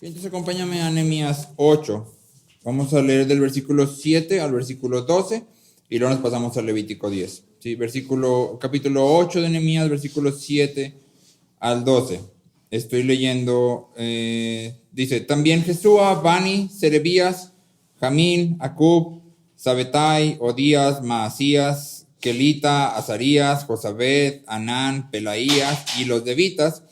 Entonces acompáñame a Nehemías 8. Vamos a leer del versículo 7 al versículo 12 y luego nos pasamos al Levítico 10. ¿Sí? Capítulo 8 de Nehemías, versículos 7 al 12. Estoy leyendo, dice, también Jesúa, Bani, Serebías, Jamín, Acub, Sabetai, Odías, Maasías, Kelita, Azarías, Josabed, Anán, Pelaías y los levitas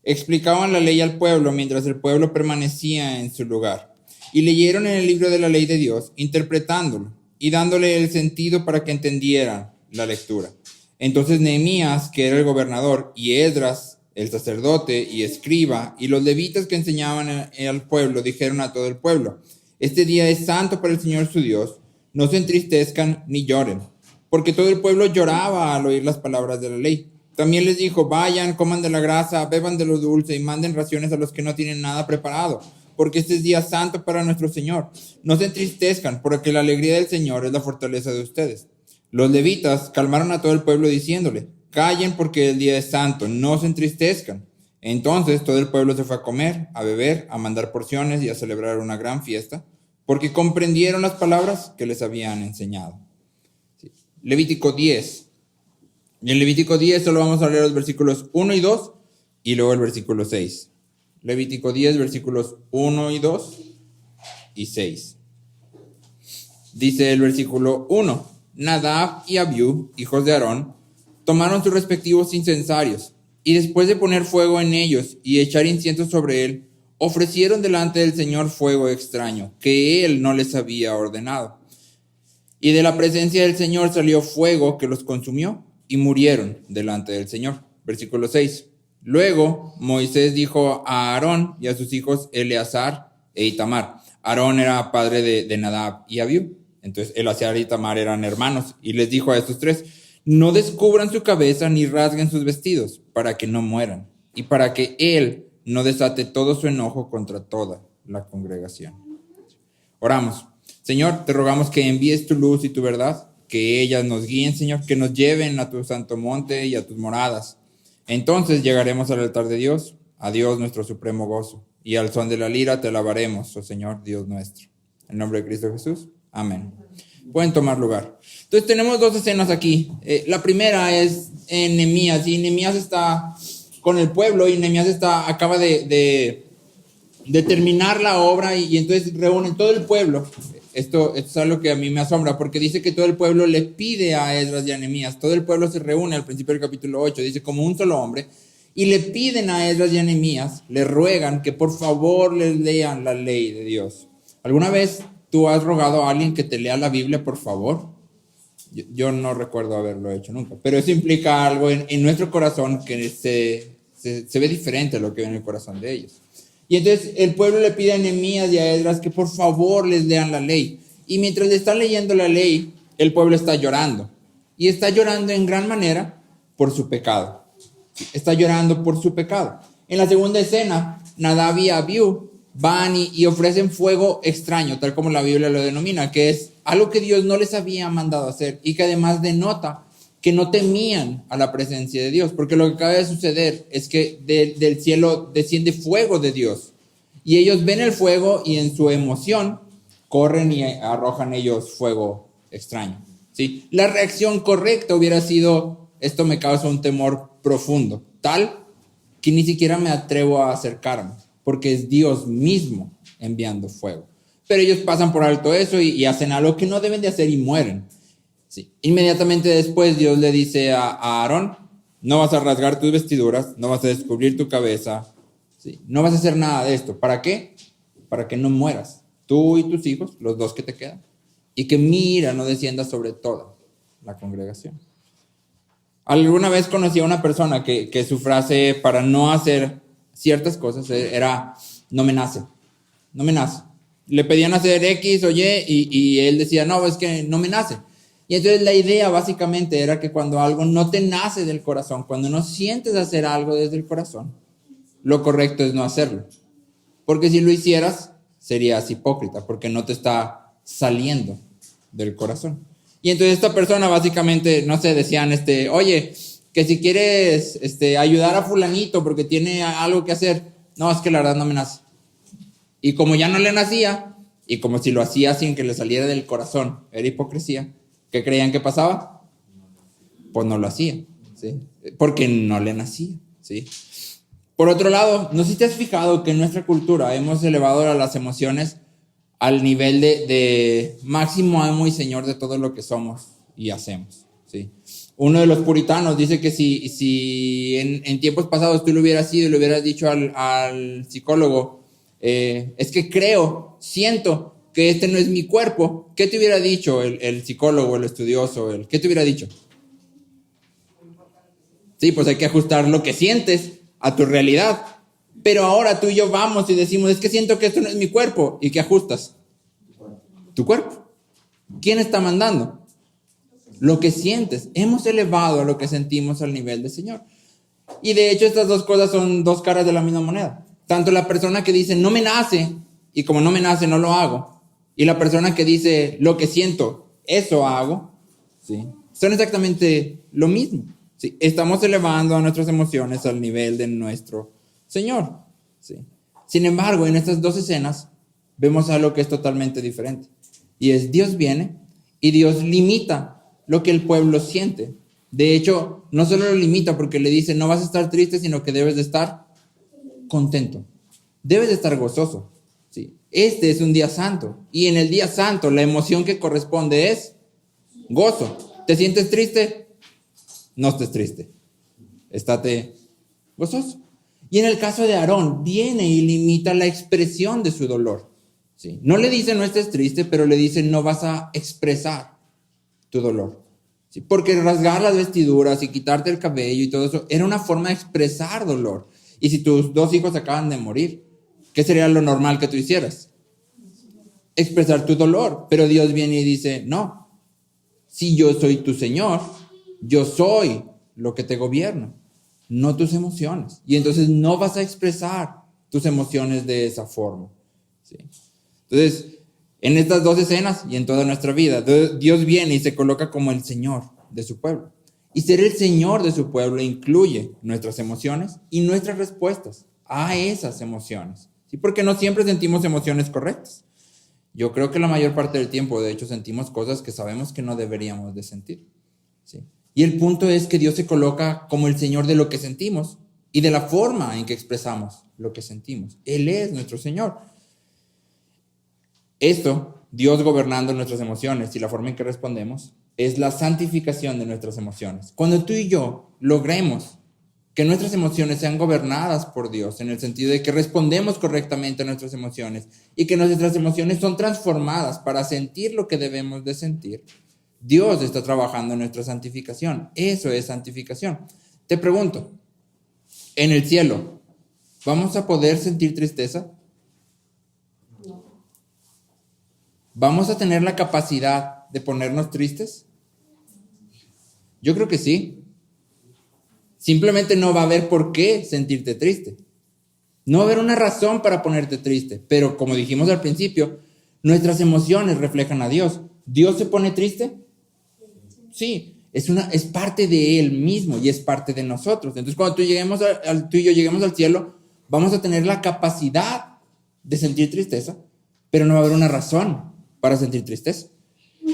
explicaban la ley al pueblo mientras el pueblo permanecía en su lugar. Y leyeron en el libro de la ley de Dios, interpretándolo y dándole el sentido para que entendieran la lectura. Entonces Nehemías, que era el gobernador, y Esdras, el sacerdote y escriba, y los levitas que enseñaban al pueblo, dijeron a todo el pueblo, este día es santo para el Señor su Dios, no se entristezcan ni lloren, porque todo el pueblo lloraba al oír las palabras de la ley. También les dijo, vayan, coman de la grasa, beban de lo dulce y manden raciones a los que no tienen nada preparado, porque este es día santo para nuestro Señor. No se entristezcan, porque la alegría del Señor es la fortaleza de ustedes. Los levitas calmaron a todo el pueblo diciéndole, callen porque el día es santo, no se entristezcan. Entonces todo el pueblo se fue a comer, a beber, a mandar porciones y a celebrar una gran fiesta, porque comprendieron las palabras que les habían enseñado. Sí. Levítico 10. Y en Levítico 10 solo vamos a leer los versículos 1 y 2 y luego el versículo 6. Levítico 10, versículos 1 y 2 y 6. Dice el versículo 1, Nadab y Abiú, hijos de Aarón, tomaron sus respectivos incensarios y después de poner fuego en ellos y echar incienso sobre él, ofrecieron delante del Señor fuego extraño que él no les había ordenado. Y de la presencia del Señor salió fuego que los consumió y murieron delante del Señor. Versículo 6. Luego Moisés dijo a Aarón y a sus hijos Eleazar e Itamar. Aarón era padre de Nadab y Abiú. Entonces Eleazar y Itamar eran hermanos. Y les dijo a estos tres, no descubran su cabeza ni rasguen sus vestidos para que no mueran. Y para que él no desate todo su enojo contra toda la congregación. Oramos. Señor, te rogamos que envíes tu luz y tu verdad, que ellas nos guíen, Señor, que nos lleven a tu santo monte y a tus moradas. Entonces llegaremos al altar de Dios, a Dios nuestro supremo gozo, y al son de la lira te alabaremos, oh Señor, Dios nuestro. En nombre de Cristo Jesús, amén. Pueden tomar lugar. Entonces tenemos dos escenas aquí. La primera es en Nehemías, y Nehemías está con el pueblo, y Nehemías acaba de terminar la obra, y entonces reúnen todo el pueblo. Esto es algo que a mí me asombra, porque dice que todo el pueblo le pide a Esdras y a Nehemías. Todo el pueblo se reúne al principio del capítulo 8, dice como un solo hombre, y le piden a Esdras y a Nehemías, le ruegan que por favor les lean la ley de Dios. ¿Alguna vez tú has rogado a alguien que te lea la Biblia, por favor? Yo no recuerdo haberlo hecho nunca, pero eso implica algo en nuestro corazón que se ve diferente a lo que ve en el corazón de ellos. Y entonces el pueblo le pide a Nehemías y a Esdras que por favor les lean la ley. Y mientras le están leyendo la ley, el pueblo está llorando. Y está llorando en gran manera por su pecado. Está llorando por su pecado. En la segunda escena, Nadab y Abiú van y ofrecen fuego extraño, tal como la Biblia lo denomina, que es algo que Dios no les había mandado hacer y que además denota que no temían a la presencia de Dios, porque lo que acaba de suceder es que del cielo desciende fuego de Dios, y ellos ven el fuego y en su emoción corren y arrojan ellos fuego extraño. ¿Sí? La reacción correcta hubiera sido, esto me causa un temor profundo, tal que ni siquiera me atrevo a acercarme, porque es Dios mismo enviando fuego. Pero ellos pasan por alto eso y hacen algo que no deben de hacer y mueren. Sí. Inmediatamente después Dios le dice a Aarón, no vas a rasgar tus vestiduras, no vas a descubrir tu cabeza, ¿sí? No vas a hacer nada de esto. ¿Para qué? Para que no mueras, tú y tus hijos, los dos que te quedan, y que mi ira no descienda sobre toda la congregación. Alguna vez conocí a una persona que su frase para no hacer ciertas cosas era, no me nace. Le pedían hacer X o Y y él decía, no, es que no me nace. Y entonces la idea básicamente era que cuando algo no te nace del corazón, cuando no sientes hacer algo desde el corazón, lo correcto es no hacerlo. Porque si lo hicieras, serías hipócrita, porque no te está saliendo del corazón. Y entonces esta persona básicamente, no sé, decían, oye, que si quieres ayudar a fulanito porque tiene algo que hacer, no, es que la verdad no me nace. Y como ya no le nacía, y como si lo hacía sin que le saliera del corazón, era hipocresía, ¿qué creían que pasaba? Pues no lo hacía, ¿sí? Porque no le nacía, ¿sí? Por otro lado, no sé si te has fijado que en nuestra cultura hemos elevado a las emociones al nivel de máximo amo y señor de todo lo que somos y hacemos, ¿sí? Uno de los puritanos dice que si en tiempos pasados tú lo hubieras ido y le hubieras dicho al psicólogo, es que creo, siento que este no es mi cuerpo, ¿qué te hubiera dicho el psicólogo, el estudioso? ¿Qué te hubiera dicho? Sí, pues hay que ajustar lo que sientes a tu realidad. Pero ahora tú y yo vamos y decimos, es que siento que esto no es mi cuerpo. ¿Y qué ajustas? Tu cuerpo. ¿Quién está mandando? Lo que sientes. Hemos elevado a lo que sentimos al nivel del Señor. Y de hecho estas dos cosas son dos caras de la misma moneda. Tanto la persona que dice, no me nace, y como no me nace, no lo hago. Y la persona que dice, lo que siento, eso hago. ¿Sí? Son exactamente lo mismo. ¿Sí? Estamos elevando a nuestras emociones al nivel de nuestro Señor. ¿Sí? Sin embargo, en estas dos escenas vemos algo que es totalmente diferente. Y es Dios viene y Dios limita lo que el pueblo siente. De hecho, no solo lo limita porque le dice, no vas a estar triste, sino que debes de estar contento. Debes de estar gozoso. ¿Sí? Este es un día santo. Y en el día santo la emoción que corresponde es gozo. ¿Te sientes triste? No estés triste. Estate gozoso. Y en el caso de Aarón, viene y limita la expresión de su dolor. ¿Sí? No le dice no estés triste, pero le dice no vas a expresar tu dolor. ¿Sí? Porque rasgar las vestiduras y quitarte el cabello y todo eso era una forma de expresar dolor. Y si tus dos hijos acaban de morir, ¿qué sería lo normal que tú hicieras? Expresar tu dolor. Pero Dios viene y dice, no, si yo soy tu Señor, yo soy lo que te gobierna, no tus emociones. Y entonces no vas a expresar tus emociones de esa forma. ¿Sí? Entonces, en estas dos escenas y en toda nuestra vida, Dios viene y se coloca como el Señor de su pueblo. Y ser el Señor de su pueblo incluye nuestras emociones y nuestras respuestas a esas emociones. ¿Sí? Porque no siempre sentimos emociones correctas. Yo creo que la mayor parte del tiempo, de hecho, sentimos cosas que sabemos que no deberíamos de sentir. ¿Sí? Y el punto es que Dios se coloca como el Señor de lo que sentimos y de la forma en que expresamos lo que sentimos. Él es nuestro Señor. Esto, Dios gobernando nuestras emociones y la forma en que respondemos, es la santificación de nuestras emociones. Cuando tú y yo logremos que nuestras emociones sean gobernadas por Dios, en el sentido de que respondemos correctamente a nuestras emociones y que nuestras emociones son transformadas para sentir lo que debemos de sentir, Dios está trabajando en nuestra santificación. Eso es santificación. Te pregunto, en el cielo, ¿vamos a poder sentir tristeza? ¿Vamos a tener la capacidad de ponernos tristes? Yo creo que sí. Simplemente no va a haber por qué sentirte triste. No va a haber una razón para ponerte triste. Pero como dijimos al principio, nuestras emociones reflejan a Dios. ¿Dios se pone triste? Sí. Es parte de Él mismo y es parte de nosotros. Entonces cuando tú y yo lleguemos al cielo, vamos a tener la capacidad de sentir tristeza, pero no va a haber una razón para sentir tristeza.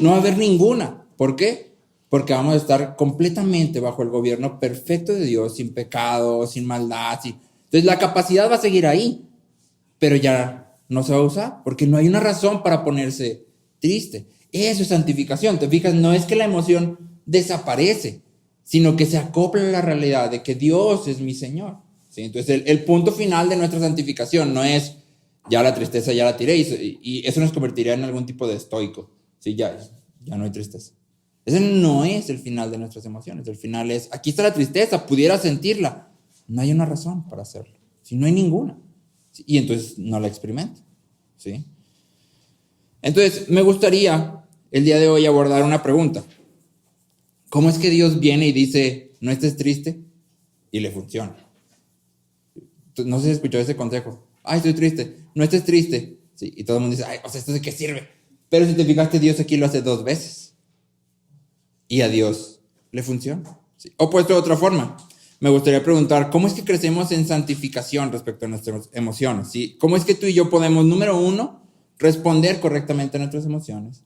No va a haber ninguna. ¿Por qué? Porque vamos a estar completamente bajo el gobierno perfecto de Dios, sin pecado, sin maldad. Entonces la capacidad va a seguir ahí, pero ya no se va a usar, porque no hay una razón para ponerse triste. Eso es santificación. Te fijas, no es que la emoción desaparece, sino que se acopla a la realidad de que Dios es mi Señor. ¿Sí? Entonces el punto final de nuestra santificación no es ya la tristeza ya la tiré y eso nos convertiría en algún tipo de estoico. ¿Sí? Ya no hay tristeza. Ese no es el final de nuestras emociones. El final es, aquí está la tristeza, pudiera sentirla. No hay una razón para hacerlo. ¿Sí? No hay ninguna. ¿Sí? Y entonces no la experimento. ¿Sí? Entonces me gustaría el día de hoy abordar una pregunta. ¿Cómo es que Dios viene y dice, no estés triste? Y le funciona. No sé si escuchó ese consejo. Ay, estoy triste. No estés triste. Sí, y todo el mundo dice, ay, o sea, ¿esto de qué sirve? Pero si te fijaste, Dios aquí lo hace 2 veces. Y a Dios le funciona. ¿Sí? O puesto de otra forma. me gustaría preguntar, ¿cómo es que crecemos en santificación respecto a nuestras emociones? ¿Sí? ¿Cómo es que tú y yo podemos, número uno, responder correctamente a nuestras emociones?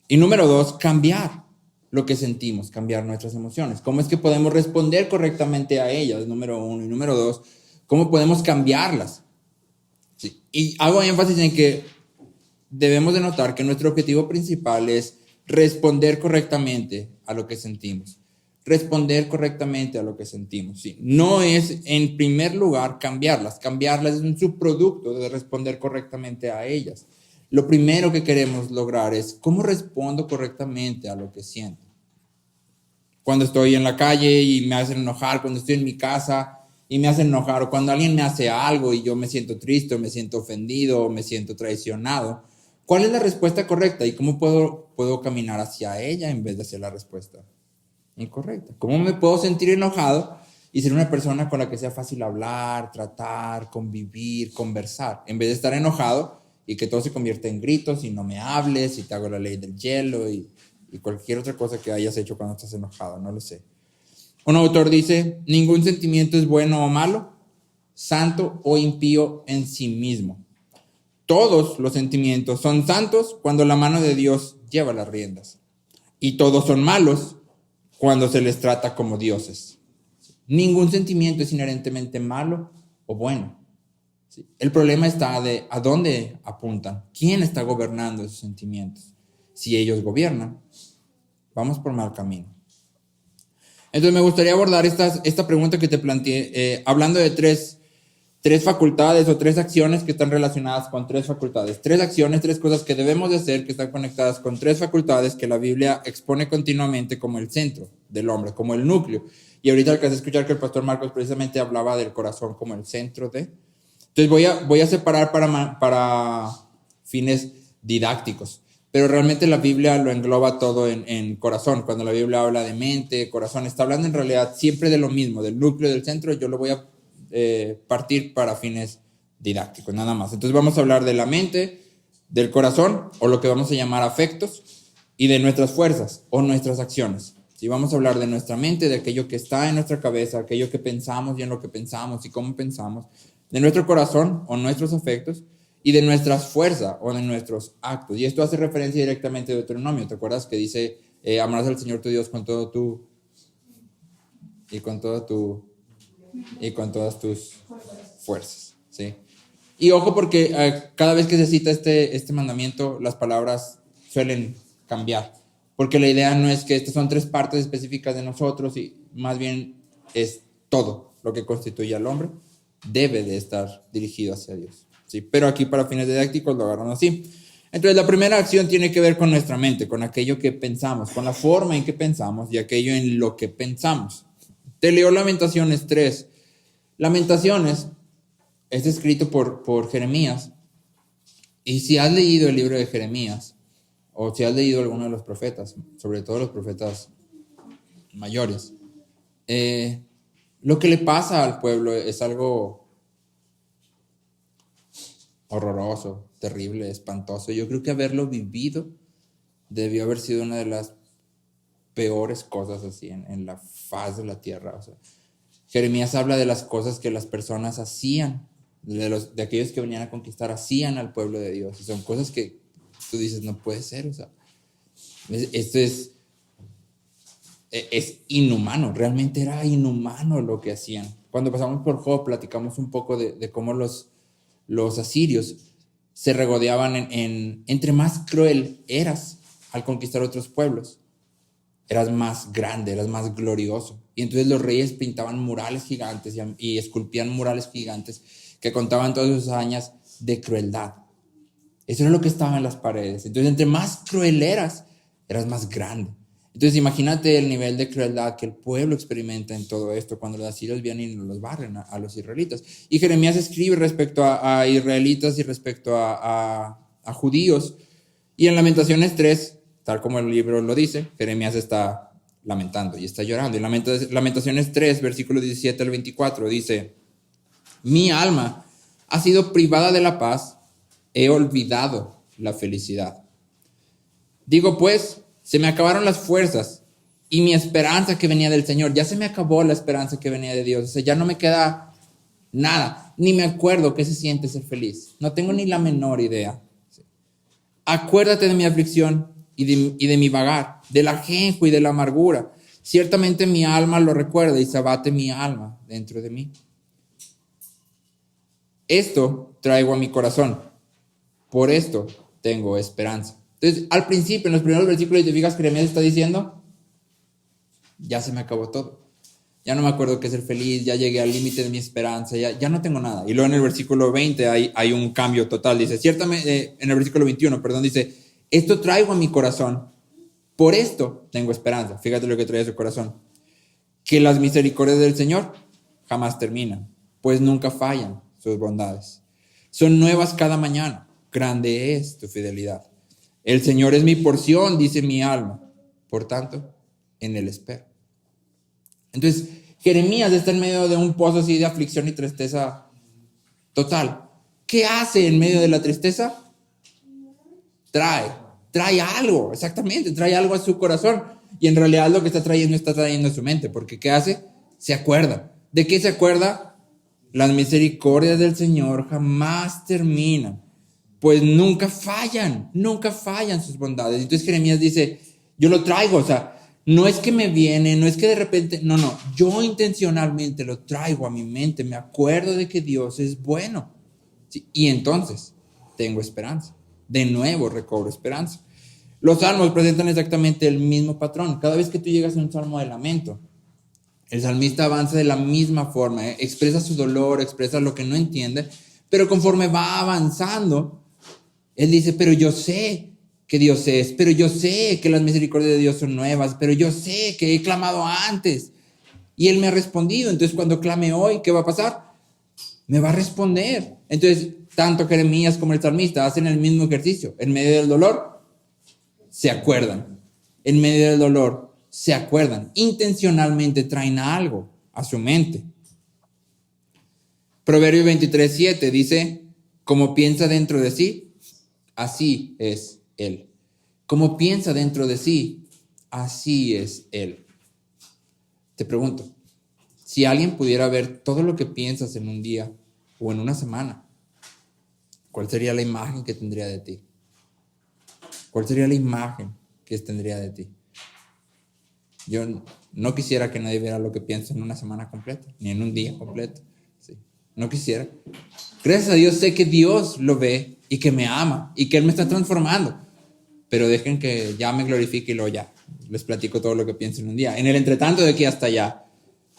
Y número dos, cambiar lo que sentimos, cambiar nuestras emociones. ¿Cómo es que podemos responder correctamente a ellas? Número uno. Y número dos, ¿cómo podemos cambiarlas? Sí. Y hago énfasis en que debemos de notar que nuestro objetivo principal es responder correctamente a lo que sentimos. Responder correctamente a lo que sentimos. ¿Sí? No es, en primer lugar, cambiarlas. Cambiarlas es un subproducto de responder correctamente a ellas. Lo primero que queremos lograr es cómo respondo correctamente a lo que siento. Cuando estoy en la calle y me hacen enojar, cuando estoy en mi casa y me hacen enojar, o cuando alguien me hace algo y yo me siento triste, o me siento ofendido, o me siento traicionado, ¿cuál es la respuesta correcta y cómo puedo caminar hacia ella en vez de hacia la respuesta incorrecta? ¿Cómo me puedo sentir enojado y ser una persona con la que sea fácil hablar, tratar, convivir, conversar, en vez de estar enojado y que todo se convierta en gritos y no me hables y te hago la ley del hielo y cualquier otra cosa que hayas hecho cuando estás enojado? No lo sé. Un autor dice, ningún sentimiento es bueno o malo, santo o impío en sí mismo. Todos los sentimientos son santos cuando la mano de Dios lleva las riendas. Y todos son malos cuando se les trata como dioses. Ningún sentimiento es inherentemente malo o bueno. ¿Sí? El problema está de a dónde apuntan, quién está gobernando esos sentimientos. Si ellos gobiernan, vamos por mal camino. Entonces me gustaría abordar esta pregunta que te planteé, hablando de tres facultades o tres acciones que están relacionadas con tres facultades. Tres acciones, tres cosas que debemos de hacer que están conectadas con tres facultades que la Biblia expone continuamente como el centro del hombre, como el núcleo. Y ahorita alcancé a escuchar que el pastor Marcos precisamente hablaba del corazón como el centro de... Entonces voy a separar para fines didácticos. Pero realmente la Biblia lo engloba todo en corazón. Cuando la Biblia habla de mente, corazón, está hablando en realidad siempre de lo mismo, del núcleo, del centro. Yo lo voy a partir para fines didácticos, nada más. Entonces vamos a hablar de la mente, del corazón, o lo que vamos a llamar afectos, y de nuestras fuerzas o nuestras acciones. ¿Sí? Vamos a hablar de nuestra mente, de aquello que está en nuestra cabeza, aquello que pensamos y en lo que pensamos y cómo pensamos, de nuestro corazón o nuestros afectos, y de nuestras fuerzas o de nuestros actos. Y esto hace referencia directamente a Deuteronomio. ¿Te acuerdas que dice, amarás al Señor tu Dios con todo tu... y con todas tus fuerzas? ¿Sí? Y ojo porque cada vez que se cita este mandamiento, las palabras suelen cambiar. Porque la idea no es que estas son tres partes específicas de nosotros, y más bien es todo lo que constituye al hombre debe de estar dirigido hacia Dios. ¿Sí? Pero aquí para fines didácticos lo agarran así. Entonces la primera acción tiene que ver con nuestra mente, con aquello que pensamos, con la forma en que pensamos y aquello en lo que pensamos. Te leo Lamentaciones 3. Lamentaciones es escrito por Jeremías. Y si has leído el libro de Jeremías, o si has leído alguno de los profetas, sobre todo los profetas mayores, lo que le pasa al pueblo es algo horroroso, terrible, espantoso. Yo creo que haberlo vivido debió haber sido una de las peores cosas así en la faz de la tierra. O sea, Jeremías habla de las cosas que las personas hacían, de aquellos que venían a conquistar, hacían al pueblo de Dios. Y son cosas que tú dices, no puede ser. O sea, esto es inhumano, realmente era inhumano lo que hacían. Cuando pasamos por Job, platicamos un poco de cómo los asirios se regodeaban entre más cruel eras al conquistar otros pueblos, eras más grande, eras más glorioso. Y entonces los reyes pintaban murales gigantes y esculpían murales gigantes que contaban todas sus hazañas de crueldad. Eso era lo que estaba en las paredes. Entonces, entre más cruel eras más grande. Entonces, imagínate el nivel de crueldad que el pueblo experimenta en todo esto cuando los asirios vienen y los barren a los israelitas. Y Jeremías escribe respecto a israelitas y respecto a judíos. Y en Lamentaciones 3, tal como el libro lo dice, Jeremías está lamentando y está llorando. Y Lamentaciones 3, versículo 17 al 24, dice: mi alma ha sido privada de la paz, he olvidado la felicidad. Digo pues, se me acabaron las fuerzas y mi esperanza que venía del Señor. Ya se me acabó la esperanza que venía de Dios. O sea, ya no me queda nada. Ni me acuerdo qué se siente ser feliz. No tengo ni la menor idea. Acuérdate de mi aflicción y de mi vagar, del ajenjo y de la amargura. Ciertamente mi alma lo recuerda y se abate mi alma dentro de mí. Esto traigo a mi corazón. Por esto tengo esperanza. Entonces, al principio, en los primeros versículos, te fijas, Jeremías está diciendo, ya se me acabó todo. Ya no me acuerdo qué es ser feliz, ya llegué al límite de mi esperanza, ya no tengo nada. Y luego en el versículo 20 hay un cambio total. Dice, ciertamente, en el versículo 21, perdón, dice, esto traigo a mi corazón, por esto tengo esperanza. Fíjate lo que trae a su corazón. Que las misericordias del Señor jamás terminan, pues nunca fallan sus bondades. Son nuevas cada mañana, grande es tu fidelidad. El Señor es mi porción, dice mi alma, por tanto, en Él espero. Entonces, Jeremías está en medio de un pozo así de aflicción y tristeza total. ¿Qué hace en medio de la tristeza? Trae algo, exactamente, trae algo a su corazón. Y en realidad lo que está trayendo a su mente, porque ¿qué hace? Se acuerda. ¿De qué se acuerda? Las misericordias del Señor jamás terminan, pues nunca fallan sus bondades. Entonces Jeremías dice, yo lo traigo, o sea, no es que me viene, no es que de repente, no, yo intencionalmente lo traigo a mi mente, me acuerdo de que Dios es bueno. ¿Sí? Y entonces tengo esperanza, de nuevo recobro esperanza. Los salmos presentan exactamente el mismo patrón. Cada vez que tú llegas a un salmo de lamento, el salmista avanza de la misma forma, expresa su dolor, expresa lo que no entiende, pero conforme va avanzando, él dice, pero yo sé que Dios es, pero yo sé que las misericordias de Dios son nuevas, pero yo sé que he clamado antes y Él me ha respondido. Entonces cuando clame hoy, ¿qué va a pasar? Me va a responder. Entonces, tanto Jeremías como el salmista hacen el mismo ejercicio. En medio del dolor, se acuerdan. En medio del dolor, se acuerdan. Intencionalmente traen algo a su mente. Proverbios 23:7 dice, como piensa dentro de sí, así es Él. Como piensa dentro de sí, así es Él. Te pregunto, si alguien pudiera ver todo lo que piensas en un día o en una semana, ¿cuál sería la imagen que tendría de ti? ¿Cuál sería la imagen que tendría de ti? Yo no quisiera que nadie viera lo que pienso en una semana completa, ni en un día completo. Sí, no quisiera. Gracias a Dios sé que Dios lo ve y que me ama y que Él me está transformando. Pero dejen que ya me glorifique y luego ya les platico todo lo que pienso en un día. En el entretanto de aquí hasta allá,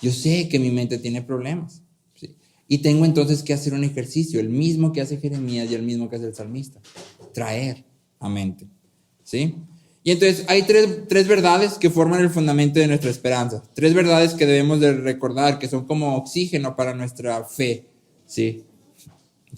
yo sé que mi mente tiene problemas. ¿Sí? Y tengo entonces que hacer un ejercicio, el mismo que hace Jeremías y el mismo que hace el salmista. Traer a mente. ¿Sí? Y entonces hay tres verdades que forman el fundamento de nuestra esperanza. Tres verdades que debemos de recordar, que son como oxígeno para nuestra fe. ¿Sí?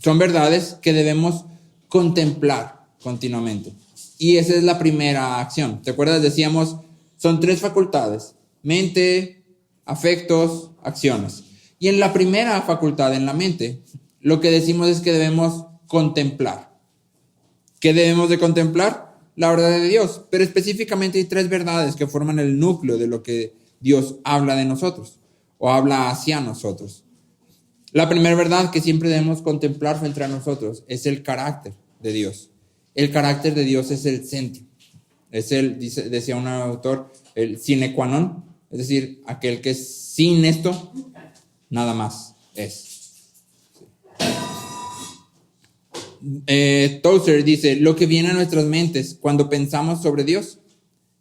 Son verdades que debemos contemplar continuamente. Y esa es la primera acción. ¿Te acuerdas? Decíamos, son tres facultades: mente, afectos, acciones. Y en la primera facultad, en la mente, lo que decimos es que debemos contemplar. ¿Qué debemos de contemplar? La verdad de Dios. Pero específicamente hay tres verdades que forman el núcleo de lo que Dios habla de nosotros o habla hacia nosotros. La primera verdad que siempre debemos contemplar frente a nosotros es el carácter de Dios. El carácter de Dios es el centro. Es decía un autor, el sine qua non, es decir, aquel que sin esto nada más es. Tozer dice, lo que viene a nuestras mentes cuando pensamos sobre Dios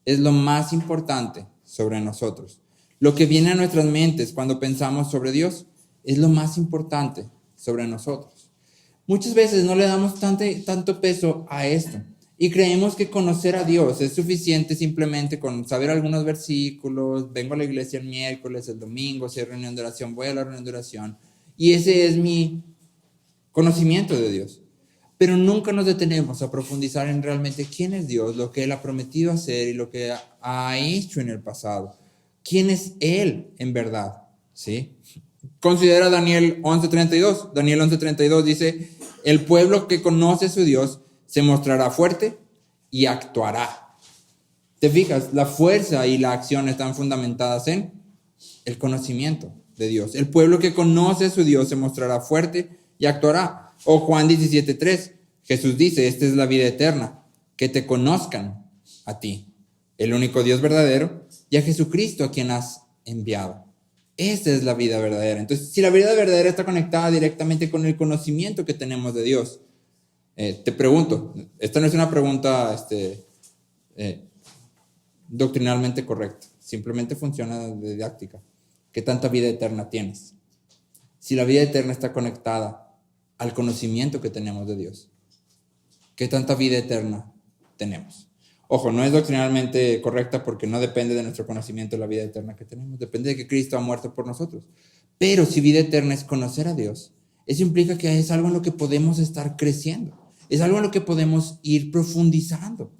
es lo más importante sobre nosotros. Lo que viene a nuestras mentes cuando pensamos sobre Dios es lo más importante sobre nosotros. Muchas veces no le damos tanto peso a esto y creemos que conocer a Dios es suficiente simplemente con saber algunos versículos, vengo a la iglesia el miércoles, el domingo, si hay reunión de oración, voy a la reunión de oración y ese es mi conocimiento de Dios. Pero nunca nos detenemos a profundizar en realmente quién es Dios, lo que Él ha prometido hacer y lo que ha hecho en el pasado. ¿Quién es Él en verdad? ¿Sí? Considera Daniel 11:32. Daniel 11:32 dice, el pueblo que conoce a su Dios se mostrará fuerte y actuará. ¿Te fijas? La fuerza y la acción están fundamentadas en el conocimiento de Dios. El pueblo que conoce a su Dios se mostrará fuerte y actuará. O Juan 17:3, Jesús dice, esta es la vida eterna, que te conozcan a ti, el único Dios verdadero, y a Jesucristo a quien has enviado. Esta es la vida verdadera. Entonces, si la vida verdadera está conectada directamente con el conocimiento que tenemos de Dios, te pregunto, esta no es una pregunta doctrinalmente correcta, simplemente funciona de didáctica. ¿Qué tanta vida eterna tienes? Si la vida eterna está conectada al conocimiento que tenemos de Dios, ¿qué tanta vida eterna tenemos? Ojo, no es doctrinalmente correcta porque no depende de nuestro conocimiento de la vida eterna que tenemos, depende de que Cristo ha muerto por nosotros. Pero si vida eterna es conocer a Dios, eso implica que es algo en lo que podemos estar creciendo, es algo en lo que podemos ir profundizando.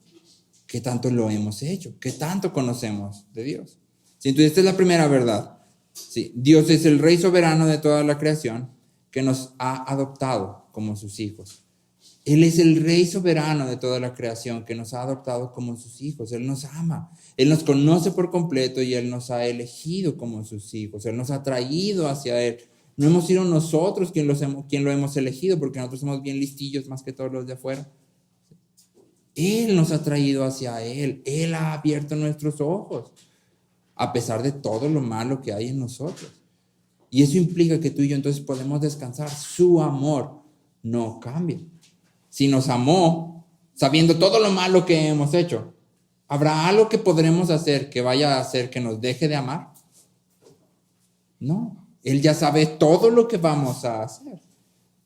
¿Qué tanto lo hemos hecho? ¿Qué tanto conocemos de Dios? Sí, entonces esta es la primera verdad. Sí, Dios es el Rey soberano de toda la creación que nos ha adoptado como sus hijos. Él es el Rey soberano de toda la creación que nos ha adoptado como sus hijos. Él nos ama, Él nos conoce por completo y Él nos ha elegido como sus hijos. Él nos ha traído hacia Él. No hemos sido nosotros quien lo hemos elegido, porque nosotros somos bien listillos más que todos los de afuera. Él nos ha traído hacia Él. Él ha abierto nuestros ojos, a pesar de todo lo malo que hay en nosotros. Y eso implica que tú y yo entonces podemos descansar. Su amor no cambia. Si nos amó, sabiendo todo lo malo que hemos hecho, ¿habrá algo que podremos hacer que vaya a hacer que nos deje de amar? No. Él ya sabe todo lo que vamos a hacer.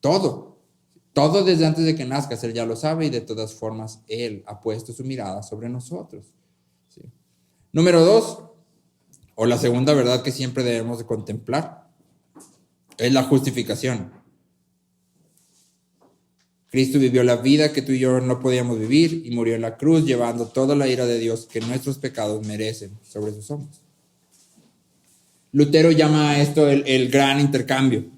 Todo. Todo desde antes de que nazcas, Él ya lo sabe y de todas formas Él ha puesto su mirada sobre nosotros. ¿Sí? Número 2, o la segunda verdad que siempre debemos de contemplar, es la justificación. Cristo vivió la vida que tú y yo no podíamos vivir y murió en la cruz llevando toda la ira de Dios que nuestros pecados merecen sobre sus hombros. Lutero llama a esto el gran intercambio,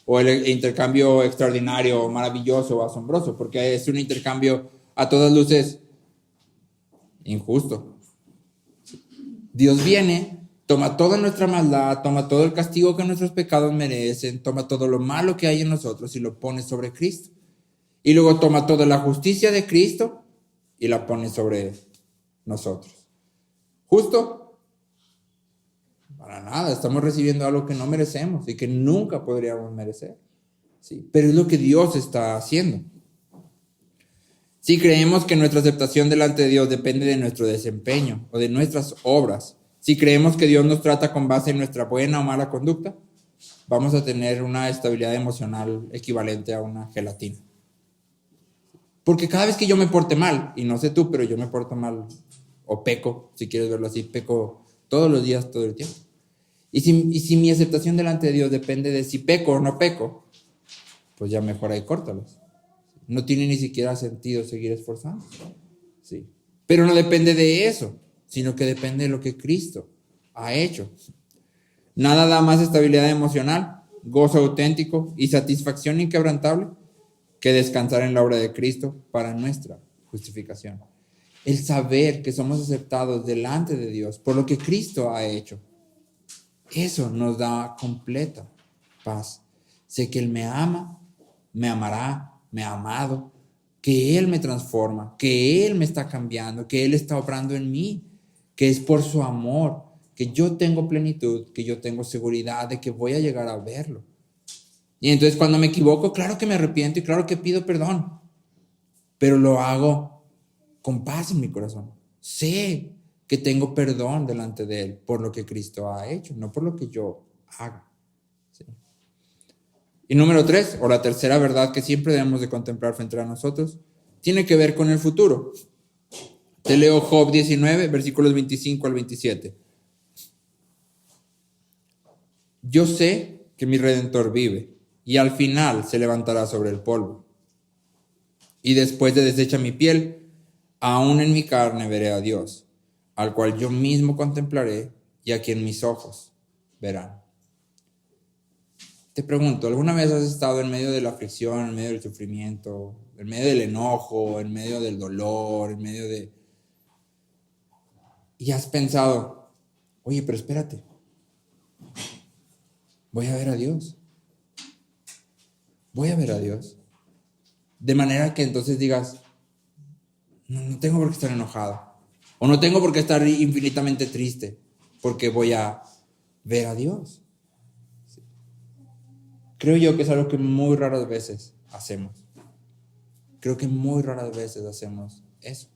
o el intercambio extraordinario, maravilloso, asombroso, porque es un intercambio a todas luces injusto. Dios viene, toma toda nuestra maldad, toma todo el castigo que nuestros pecados merecen, toma todo lo malo que hay en nosotros y lo pone sobre Cristo. Y luego toma toda la justicia de Cristo y la pone sobre nosotros. ¿Justo? Para nada, estamos recibiendo algo que no merecemos y que nunca podríamos merecer. ¿Sí? Pero es lo que Dios está haciendo. Si creemos que nuestra aceptación delante de Dios depende de nuestro desempeño o de nuestras obras, si creemos que Dios nos trata con base en nuestra buena o mala conducta, vamos a tener una estabilidad emocional equivalente a una gelatina. Porque cada vez que yo me porte mal, y no sé tú, pero yo me porto mal, o peco, si quieres verlo así, peco todos los días, todo el tiempo. Y si mi aceptación delante de Dios depende de si peco o no peco, pues ya mejor ahí córtalos. No tiene ni siquiera sentido seguir esforzándose. Sí. Pero no depende de eso, sino que depende de lo que Cristo ha hecho. Nada da más estabilidad emocional, gozo auténtico y satisfacción inquebrantable que descansar en la obra de Cristo para nuestra justificación. El saber que somos aceptados delante de Dios por lo que Cristo ha hecho, eso nos da completa paz. Sé que Él me ama, me amará, me ha amado, que Él me transforma, que Él me está cambiando, que Él está obrando en mí, que es por su amor, que yo tengo plenitud, que yo tengo seguridad de que voy a llegar a verlo. Y entonces cuando me equivoco, claro que me arrepiento y claro que pido perdón, pero lo hago con paz en mi corazón. Sé que tengo perdón delante de Él por lo que Cristo ha hecho, no por lo que yo haga. ¿Sí? Y número 3, o la tercera verdad que siempre debemos de contemplar frente a nosotros, tiene que ver con el futuro. Te leo Job 19, versículos 25 al 27. Yo sé que mi Redentor vive y al final se levantará sobre el polvo. Y después de deshecha mi piel, aún en mi carne veré a Dios, al cual yo mismo contemplaré y a quien mis ojos verán. Te pregunto, ¿alguna vez has estado en medio de la aflicción, en medio del sufrimiento, en medio del enojo, en medio del dolor, en medio de y has pensado, oye, pero espérate, voy a ver a Dios. Voy a ver a Dios. De manera que entonces digas, no tengo por qué estar enojado. O no tengo por qué estar infinitamente triste, porque voy a ver a Dios. Creo yo que es algo que muy raras veces hacemos. Creo que muy raras veces hacemos eso.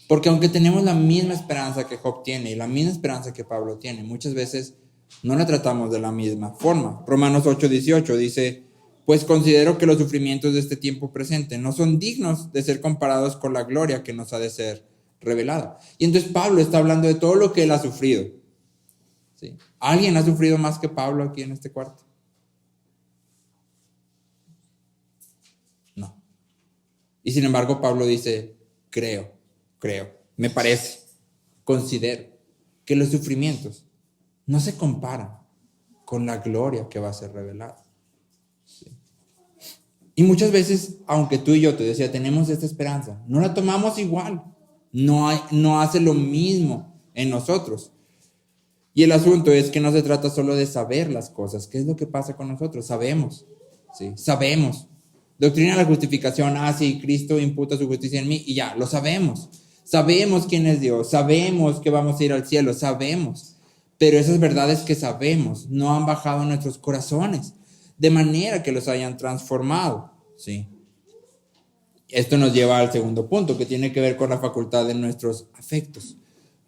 Porque aunque tenemos la misma esperanza que Job tiene y la misma esperanza que Pablo tiene, muchas veces no la tratamos de la misma forma. Romanos 8:18 dice, pues considero que los sufrimientos de este tiempo presente no son dignos de ser comparados con la gloria que nos ha de ser revelada. Y entonces Pablo está hablando de todo lo que él ha sufrido. ¿Sí? ¿Alguien ha sufrido más que Pablo aquí en este cuarto? No. Y sin embargo Pablo dice, creo, me parece, considero que los sufrimientos no se comparan con la gloria que va a ser revelada. ¿Sí? Y muchas veces, aunque tú y yo, te decía, tenemos esta esperanza, no la tomamos igual, no hace lo mismo en nosotros. Y el asunto es que no se trata solo de saber las cosas. ¿Qué es lo que pasa con nosotros? Sabemos, ¿sí? Sabemos. Doctrina de la justificación, sí, Cristo imputa su justicia en mí y ya, lo sabemos. Sabemos quién es Dios, sabemos que vamos a ir al cielo, sabemos. Pero esas verdades que sabemos no han bajado en nuestros corazones, de manera que los hayan transformado, ¿sí? Esto nos lleva al segundo punto, que tiene que ver con la facultad de nuestros afectos.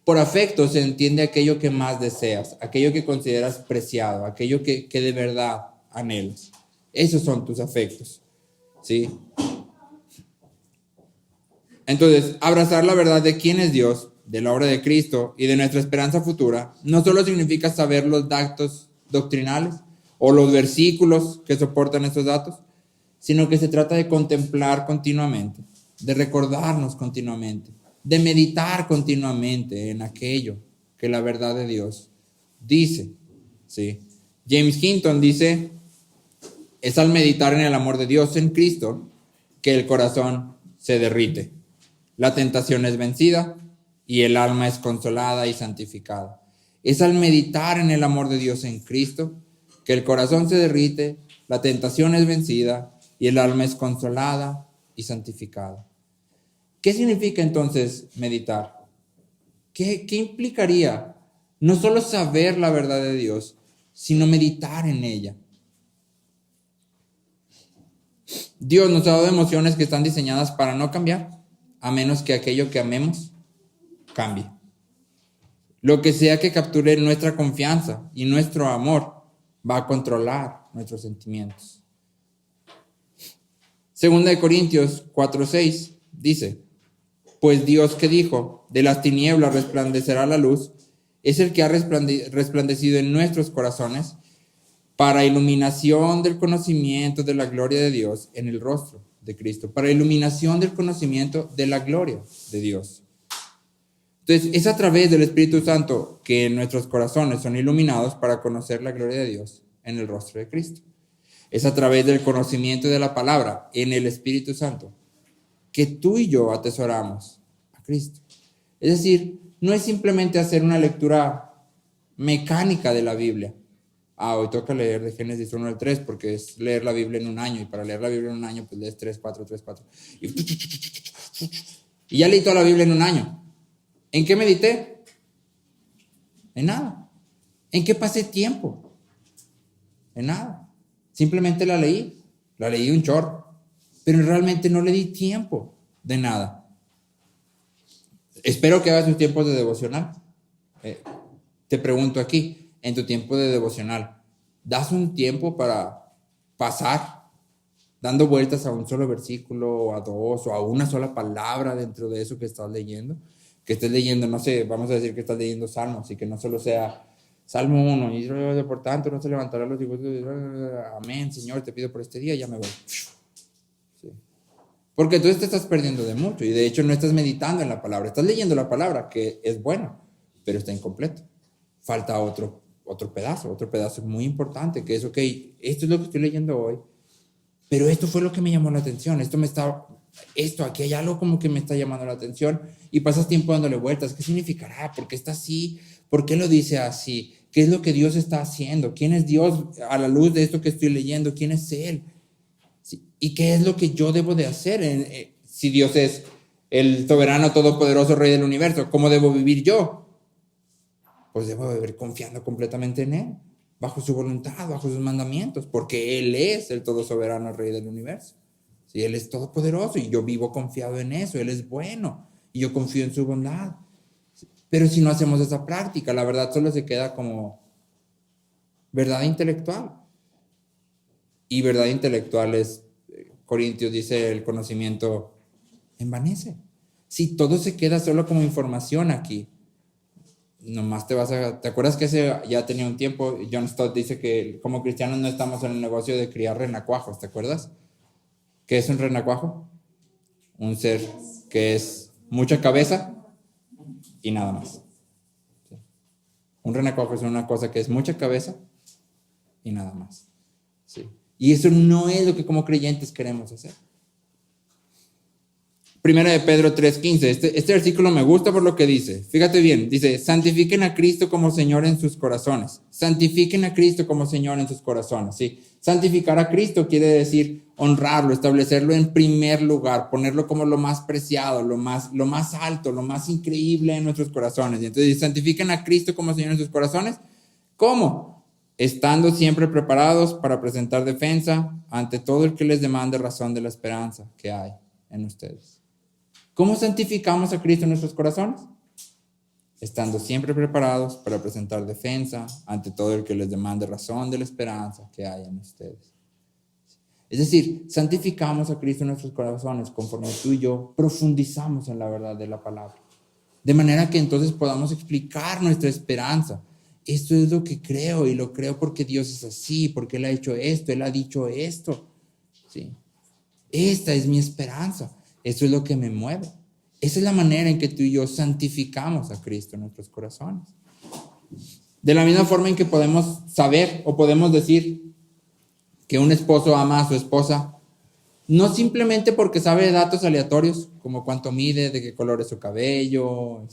Por afecto se entiende aquello que más deseas, aquello que consideras preciado, aquello que de verdad anhelas. Esos son tus afectos, ¿sí? Entonces, abrazar la verdad de quién es Dios, de la obra de Cristo y de nuestra esperanza futura, no solo significa saber los datos doctrinales o los versículos que soportan estos datos, sino que se trata de contemplar continuamente, de recordarnos continuamente, de meditar continuamente en aquello que la verdad de Dios dice, ¿sí? James Hinton dice, es al meditar en el amor de Dios en Cristo que el corazón se derrite. La tentación es vencida y el alma es consolada y santificada. Es al meditar en el amor de Dios en Cristo que el corazón se derrite, la tentación es vencida y el alma es consolada y santificada. ¿Qué significa entonces meditar? ¿Qué implicaría no solo saber la verdad de Dios, sino meditar en ella? Dios nos ha dado emociones que están diseñadas para no cambiar, a menos que aquello que amemos cambie. Lo que sea que capture nuestra confianza y nuestro amor va a controlar nuestros sentimientos. Segunda de Corintios 4:6 dice, pues Dios que dijo, de las tinieblas resplandecerá la luz, es el que ha resplandecido en nuestros corazones para iluminación del conocimiento de la gloria de Dios en el rostro de Cristo, para iluminación del conocimiento de la gloria de Dios. Entonces, es a través del Espíritu Santo que nuestros corazones son iluminados para conocer la gloria de Dios en el rostro de Cristo. Es a través del conocimiento de la palabra en el Espíritu Santo que tú y yo atesoramos a Cristo. Es decir, no es simplemente hacer una lectura mecánica de la Biblia. Hoy toca leer de Génesis 1 al 3 porque es leer la Biblia en un año y para leer la Biblia en un año pues lees 3, 4 y ya leí toda la Biblia en un año. ¿En qué medité? En nada. ¿En qué pasé tiempo? En nada. Simplemente la leí un chorro, pero realmente no le di tiempo de nada. Espero que hagas tus tiempos de devocional. Te pregunto aquí, en tu tiempo de devocional, ¿das un tiempo para pasar dando vueltas a un solo versículo, o a dos, o a una sola palabra dentro de eso que estás leyendo? Que estés leyendo, no sé, vamos a decir que estás leyendo Salmos y que no solo sea Salmo 1, y por tanto no se levantará los hijos de amén, Señor, te pido por este día, ya me voy. Sí. Porque entonces te estás perdiendo de mucho y de hecho no estás meditando en la palabra, estás leyendo la palabra que es buena, pero está incompleto. Falta otro pedazo muy importante, que es, ok, esto es lo que estoy leyendo hoy, pero esto fue lo que me llamó la atención, esto me está esto, aquí hay algo como que me está llamando la atención, y pasas tiempo dándole vueltas. ¿Qué significará? ¿Por qué está así? ¿Por qué lo dice así? ¿Qué es lo que Dios está haciendo? ¿Quién es Dios a la luz de esto que estoy leyendo? ¿Quién es Él? ¿Sí? ¿Y qué es lo que yo debo de hacer? Si Dios es el soberano, todopoderoso Rey del universo, ¿cómo debo vivir yo? Pues debo vivir confiando completamente en Él, bajo su voluntad, bajo sus mandamientos, porque Él es el todo soberano Rey del universo. ¿Sí? Él es todopoderoso y yo vivo confiado en eso. Él es bueno y yo confío en su bondad. Pero si no hacemos esa práctica, la verdad solo se queda como verdad intelectual. Y verdad intelectual es, Corintios dice, el conocimiento envanece. Si todo se queda solo como información aquí, nomás ¿te acuerdas que ese ya tenía un tiempo? John Stott dice que como cristianos no estamos en el negocio de criar renacuajos, ¿te acuerdas? ¿Qué es un renacuajo? Un ser que es mucha cabeza y nada más. ¿Sí? Un renacuajo es una cosa que es mucha cabeza y nada más. ¿Sí? Y eso no es lo que como creyentes queremos hacer. Primera de Pedro 3:15. Este versículo me gusta por lo que dice. Fíjate bien, dice, santifiquen a Cristo como Señor en sus corazones. Santifiquen a Cristo como Señor en sus corazones. ¿Sí? Santificar a Cristo quiere decir honrarlo, establecerlo en primer lugar, ponerlo como lo más preciado, lo más alto, lo más increíble en nuestros corazones. Y entonces, santifiquen a Cristo como Señor en sus corazones. ¿Cómo? Estando siempre preparados para presentar defensa ante todo el que les demande razón de la esperanza que hay en ustedes. ¿Cómo santificamos a Cristo en nuestros corazones? Estando siempre preparados para presentar defensa ante todo el que les demande razón de la esperanza que hay en ustedes. Es decir, santificamos a Cristo en nuestros corazones conforme tú y yo profundizamos en la verdad de la palabra. De manera que entonces podamos explicar nuestra esperanza. Esto es lo que creo y lo creo porque Dios es así, porque Él ha hecho esto, Él ha dicho esto. ¿Sí? Esta es mi esperanza. Eso es lo que me mueve. Esa es la manera en que tú y yo santificamos a Cristo en nuestros corazones. De la misma forma en que podemos saber o podemos decir que un esposo ama a su esposa, no simplemente porque sabe datos aleatorios, como cuánto mide, de qué color es su cabello,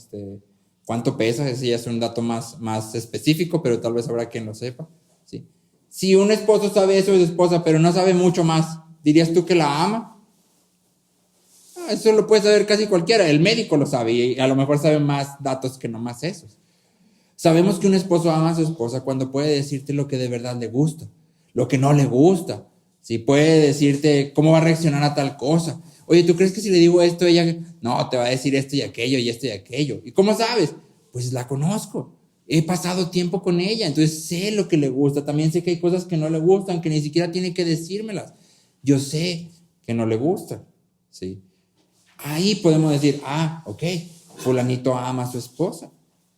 cuánto pesa, ese ya es un dato más específico, pero tal vez habrá quien lo sepa. ¿Sí? Si un esposo sabe eso de su esposa, pero no sabe mucho más, ¿dirías tú que la ama? Eso lo puede saber casi cualquiera. El médico lo sabe y a lo mejor sabe más datos que nomás esos. Sabemos que un esposo ama a su esposa cuando puede decirte lo que de verdad le gusta, lo que no le gusta. Si puede decirte cómo va a reaccionar a tal cosa. Oye, ¿tú crees que si le digo esto, ella no te va a decir esto y aquello y esto y aquello? ¿Y cómo sabes? Pues la conozco. He pasado tiempo con ella, entonces sé lo que le gusta. También sé que hay cosas que no le gustan, que ni siquiera tiene que decírmelas. Yo sé que no le gustan, ¿sí? Ahí podemos decir, ok, fulanito ama a su esposa,